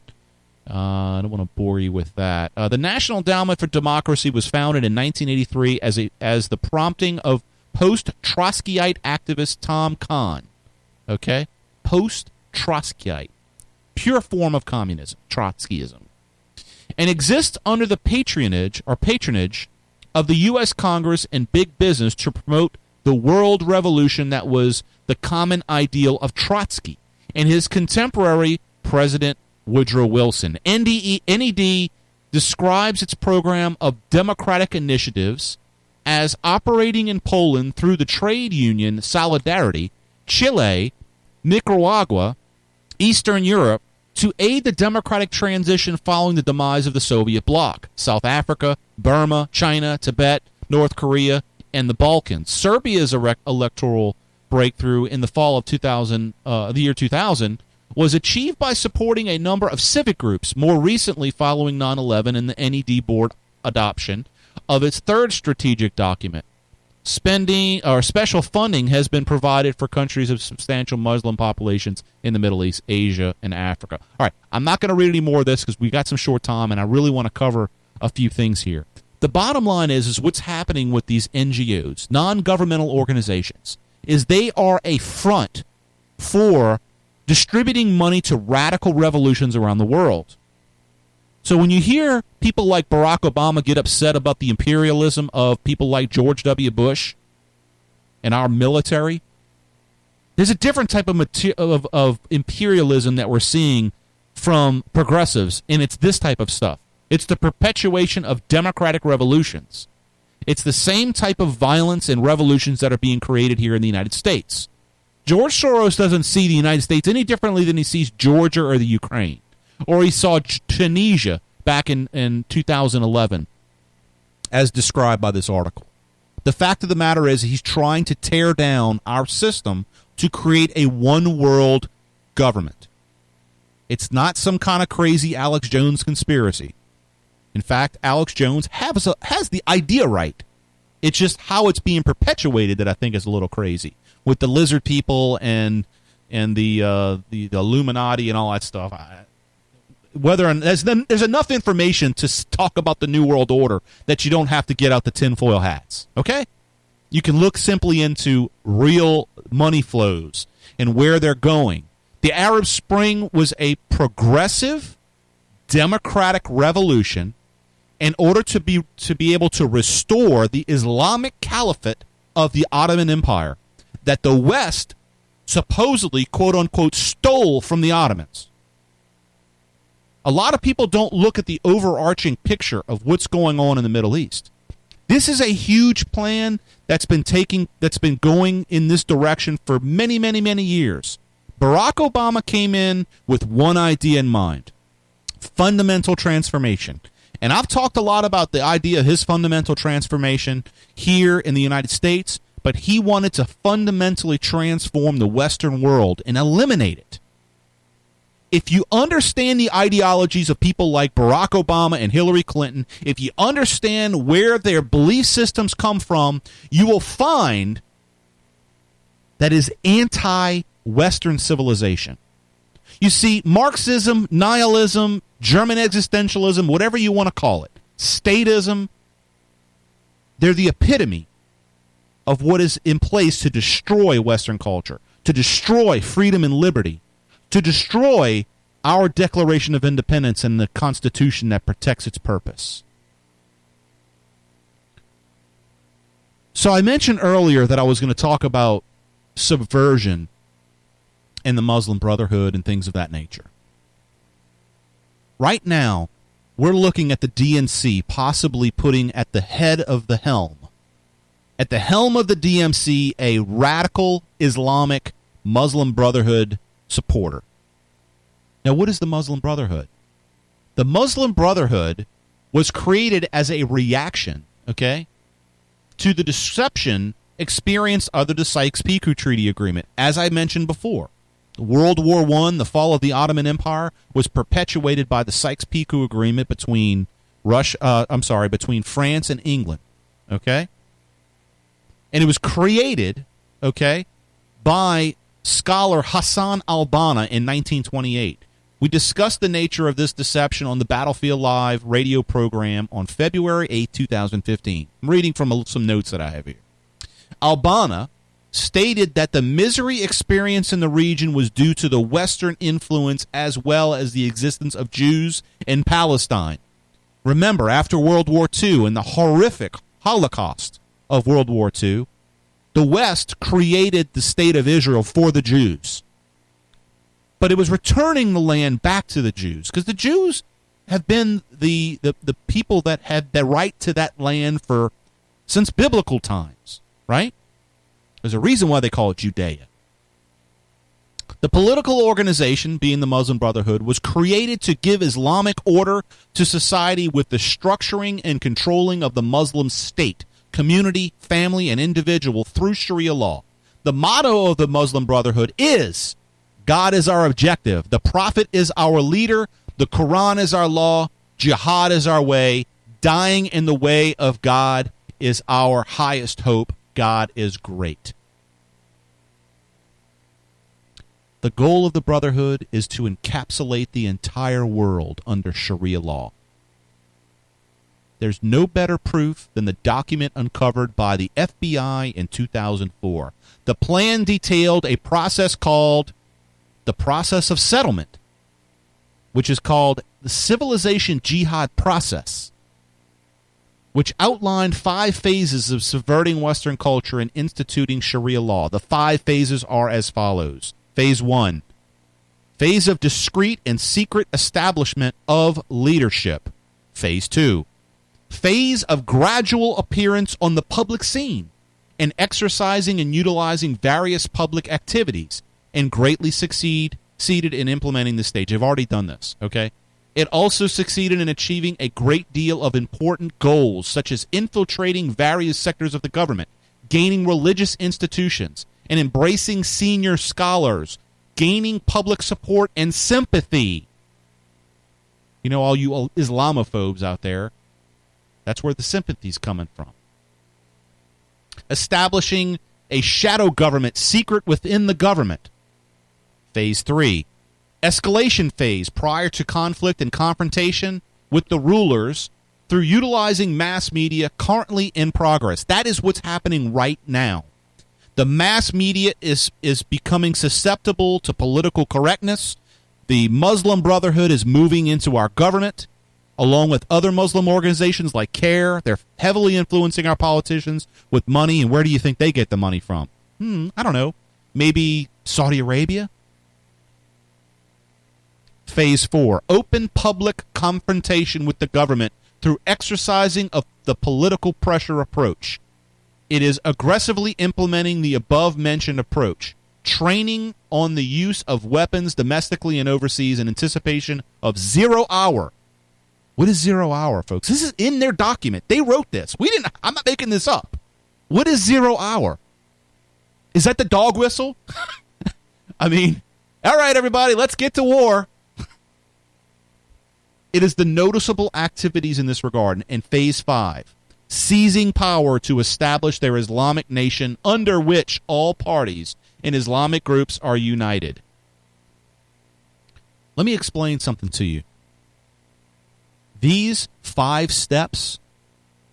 I don't want to bore you with that. The National Endowment for Democracy was founded in 1983 as the prompting of post-Trotskyite activist Tom Kahn. Okay, post-Trotskyite. Pure form of communism, Trotskyism, and exists under the patronage of the U.S. Congress and big business to promote the world revolution that was the common ideal of Trotsky and his contemporary President Woodrow Wilson. NED describes its program of democratic initiatives as operating in Poland through the trade union Solidarity, Chile, Nicaragua, Eastern Europe, to aid the democratic transition following the demise of the Soviet bloc, South Africa, Burma, China, Tibet, North Korea, and the Balkans. Serbia's electoral breakthrough in the fall of the year 2000 was achieved by supporting a number of civic groups, more recently following 9/11 and the NED board adoption of its third strategic document. Spending or special funding has been provided for countries of substantial Muslim populations in the Middle East, Asia, and Africa. All right, I'm not going to read any more of this because we got some short time, and I really want to cover a few things here. The bottom line is what's happening with these NGOs, non-governmental organizations, is they are a front for distributing money to radical revolutions around the world. So when you hear people like Barack Obama get upset about the imperialism of people like George W. Bush and our military, there's a different type of imperialism that we're seeing from progressives, and it's this type of stuff. It's the perpetuation of democratic revolutions. It's the same type of violence and revolutions that are being created here in the United States. George Soros doesn't see the United States any differently than he sees Georgia or the Ukraine. Or he saw Tunisia back in 2011, as described by this article. The fact of the matter is he's trying to tear down our system to create a one-world government. It's not some kind of crazy Alex Jones conspiracy. In fact, Alex Jones has the idea right. It's just how it's being perpetuated that I think is a little crazy, with the lizard people and the Illuminati and all that stuff. There's enough information to talk about the New World Order that you don't have to get out the tinfoil hats, okay? You can look simply into real money flows and where they're going. The Arab Spring was a progressive democratic revolution in order to be able to restore the Islamic Caliphate of the Ottoman Empire that the West supposedly, quote-unquote, stole from the Ottomans. A lot of people don't look at the overarching picture of what's going on in the Middle East. This is a huge plan that's been going in this direction for many, many, many years. Barack Obama came in with one idea in mind: fundamental transformation. And I've talked a lot about the idea of his fundamental transformation here in the United States, but he wanted to fundamentally transform the Western world and eliminate it. If you understand the ideologies of people like Barack Obama and Hillary Clinton, if you understand where their belief systems come from, you will find that is anti-Western civilization. You see, Marxism, nihilism, German existentialism, whatever you want to call it, statism, they're the epitome of what is in place to destroy Western culture, to destroy freedom and liberty, to destroy our Declaration of Independence and the Constitution that protects its purpose. So I mentioned earlier that I was going to talk about subversion and the Muslim Brotherhood and things of that nature. Right now, we're looking at the DNC possibly putting at the head of the helm. At the helm of the DMC, a radical Islamic Muslim Brotherhood supporter. Now, what is the Muslim Brotherhood? The Muslim Brotherhood was created as a reaction, okay, to the deception experienced under the Sykes-Picot Treaty Agreement. As I mentioned before, World War I, the fall of the Ottoman Empire, was perpetuated by the Sykes-Picot Agreement between between France and England, okay? And it was created, okay, by scholar Hassan al-Banna in 1928. We discussed the nature of this deception on the Battlefield Live radio program on February 8, 2015. I'm reading from some notes that I have here. Al-Banna stated that the misery experienced in the region was due to the Western influence as well as the existence of Jews in Palestine. Remember, after World War II and the horrific Holocaust of World War II, the West created the state of Israel for the Jews. But it was returning the land back to the Jews, because the Jews have been the people that had the right to that land since biblical times, right? There's a reason why they call it Judea. The political organization, being the Muslim Brotherhood, was created to give Islamic order to society with the structuring and controlling of the Muslim state, community, family, and individual through Sharia law. The motto of the Muslim Brotherhood is, God is our objective, the Prophet is our leader, the Quran is our law, jihad is our way, dying in the way of God is our highest hope. God is great. The goal of the Brotherhood is to encapsulate the entire world under Sharia law. There's no better proof than the document uncovered by the FBI in 2004. The plan detailed a process called the process of settlement, which is called the Civilization Jihad process, which outlined 5 phases of subverting Western culture and instituting Sharia law. The 5 phases are as follows. Phase 1, phase of discreet and secret establishment of leadership. Phase 2, phase of gradual appearance on the public scene and exercising and utilizing various public activities, and greatly succeeded in implementing this stage. They've already done this, okay? It also succeeded in achieving a great deal of important goals, such as infiltrating various sectors of the government, gaining religious institutions, and embracing senior scholars, gaining public support and sympathy. You know, all you Islamophobes out there, that's where the sympathy's coming from. Establishing a shadow government secret within the government. Phase 3, escalation phase prior to conflict and confrontation with the rulers through utilizing mass media currently in progress. That is what's happening right now. The mass media is becoming susceptible to political correctness. The Muslim Brotherhood is moving into our government, along with other Muslim organizations like CARE. They're heavily influencing our politicians with money. And where do you think they get the money from? I don't know. Maybe Saudi Arabia? Phase 4, open public confrontation with the government through exercising of the political pressure approach. It is aggressively implementing the above-mentioned approach, training on the use of weapons domestically and overseas in anticipation of 0 hour. What is 0 hour, folks? This is in their document. They wrote this. I'm not making this up. What is 0 hour? Is that the dog whistle? I mean, all right, everybody, let's get to war. It is the noticeable activities in this regard. In Phase 5, seizing power to establish their Islamic nation under which all parties and Islamic groups are united. Let me explain something to you. These 5 steps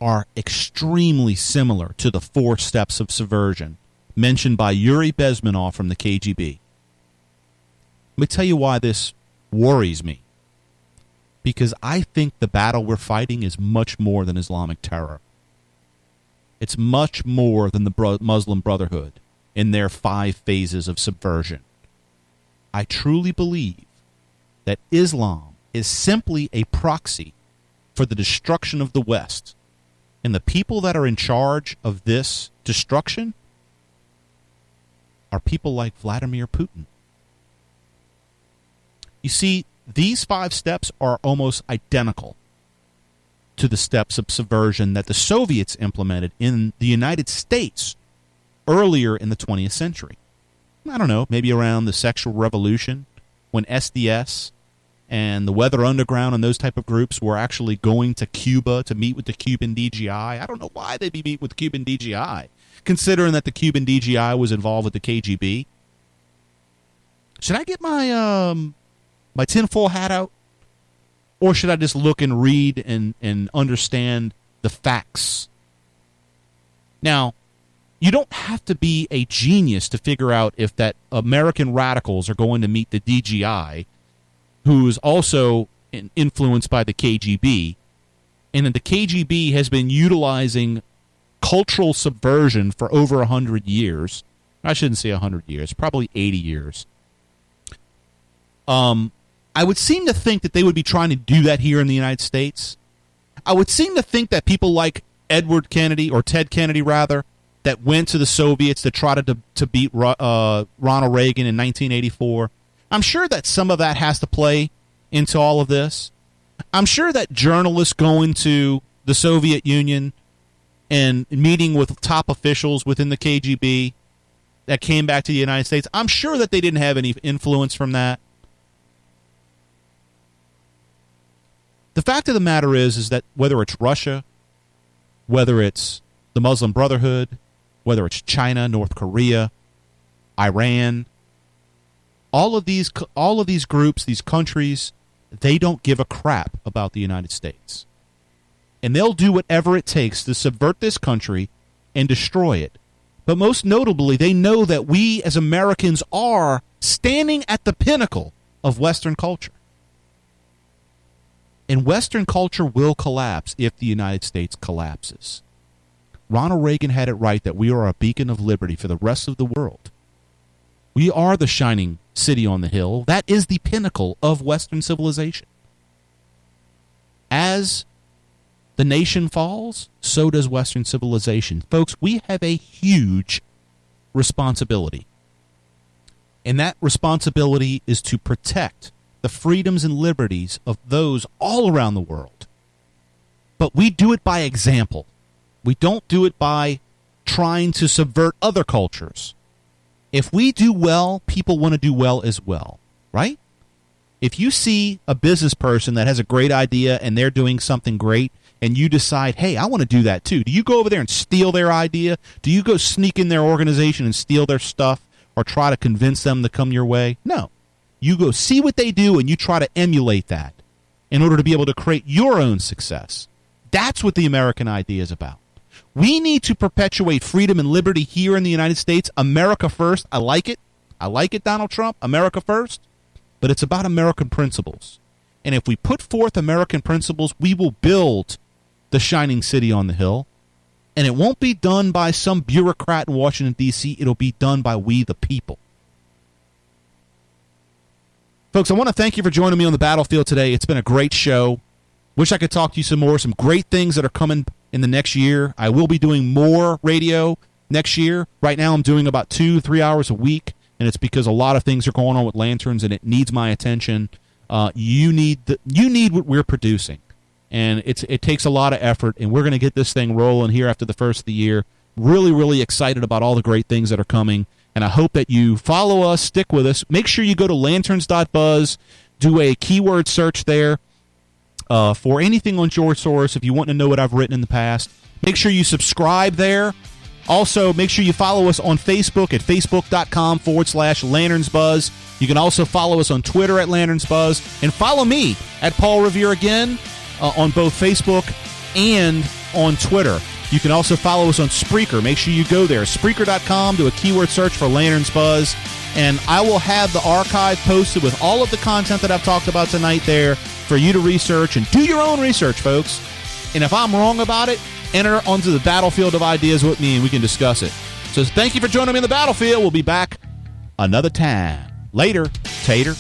are extremely similar to the 4 steps of subversion mentioned by Yuri Bezmenov from the KGB. Let me tell you why this worries me. Because I think the battle we're fighting is much more than Islamic terror. It's much more than the Muslim Brotherhood in their 5 phases of subversion. I truly believe that Islam is simply a proxy for the destruction of the West. And the people that are in charge of this destruction are people like Vladimir Putin. You see, these 5 steps are almost identical to the steps of subversion that the Soviets implemented in the United States earlier in the 20th century. I don't know, maybe around the sexual revolution, when SDS and the Weather Underground and those type of groups were actually going to Cuba to meet with the Cuban DGI. I don't know why they'd be meeting with the Cuban DGI, considering that the Cuban DGI was involved with the KGB. Should I get my my tinfoil hat out? Or should I just look and read and understand the facts? Now, you don't have to be a genius to figure out if that American radicals are going to meet the DGI, who is also influenced by the KGB, and that the KGB has been utilizing cultural subversion for over 100 years. I shouldn't say 100 years, probably 80 years. I would seem to think that they would be trying to do that here in the United States. I would seem to think that people like Edward Kennedy, or Ted Kennedy rather, that went to the Soviets to try to beat Ronald Reagan in 1984, I'm sure that some of that has to play into all of this. I'm sure that journalists going to the Soviet Union and meeting with top officials within the KGB that came back to the United States, I'm sure that they didn't have any influence from that. The fact of the matter is that whether it's Russia, whether it's the Muslim Brotherhood, whether it's China, North Korea, Iran, all of these groups, these countries, they don't give a crap about the United States. And they'll do whatever it takes to subvert this country and destroy it. But most notably, they know that we as Americans are standing at the pinnacle of Western culture. And Western culture will collapse if the United States collapses. Ronald Reagan had it right that we are a beacon of liberty for the rest of the world. We are the shining city on the hill. That is the pinnacle of Western civilization. As the nation falls, so does Western civilization. Folks, we have a huge responsibility. And that responsibility is to protect the freedoms and liberties of those all around the world. But we do it by example. We don't do it by trying to subvert other cultures. If we do well, people want to do well as well, right? If you see a business person that has a great idea and they're doing something great, and you decide, hey, I want to do that too, do you go over there and steal their idea? Do you go sneak in their organization and steal their stuff or try to convince them to come your way? No. You go see what they do and you try to emulate that in order to be able to create your own success. That's what the American idea is about. We need to perpetuate freedom and liberty here in the United States. America first. I like it. I like it, Donald Trump. America first. But it's about American principles. And if we put forth American principles, we will build the shining city on the hill. And it won't be done by some bureaucrat in Washington, D.C. It'll be done by we the people. Folks, I want to thank you for joining me on the battlefield today. It's been a great show. Wish I could talk to you some more. Some great things that are coming in the next year. I will be doing more radio next year. Right now I'm doing about 2-3 hours a week, and it's because a lot of things are going on with Lanterns, and it needs my attention. You need what we're producing, and it takes a lot of effort, and we're going to get this thing rolling here after the first of the year. Really, really excited about all the great things that are coming. And I hope that you follow us, stick with us. Make sure you go to lanterns.buzz, do a keyword search there for anything on George Soros if you want to know what I've written in the past. Make sure you subscribe there. Also, make sure you follow us on Facebook at facebook.com/lanternsbuzz. You can also follow us on Twitter at lanternsbuzz. And follow me at Paul Revere again on both Facebook and on Twitter. You can also follow us on Spreaker. Make sure you go there, Spreaker.com, do a keyword search for Lanterns Buzz, and I will have the archive posted with all of the content that I've talked about tonight there for you to research, and do your own research, folks. And if I'm wrong about it, enter onto the battlefield of ideas with me, and we can discuss it. So thank you for joining me on the battlefield. We'll be back another time. Later, Tater.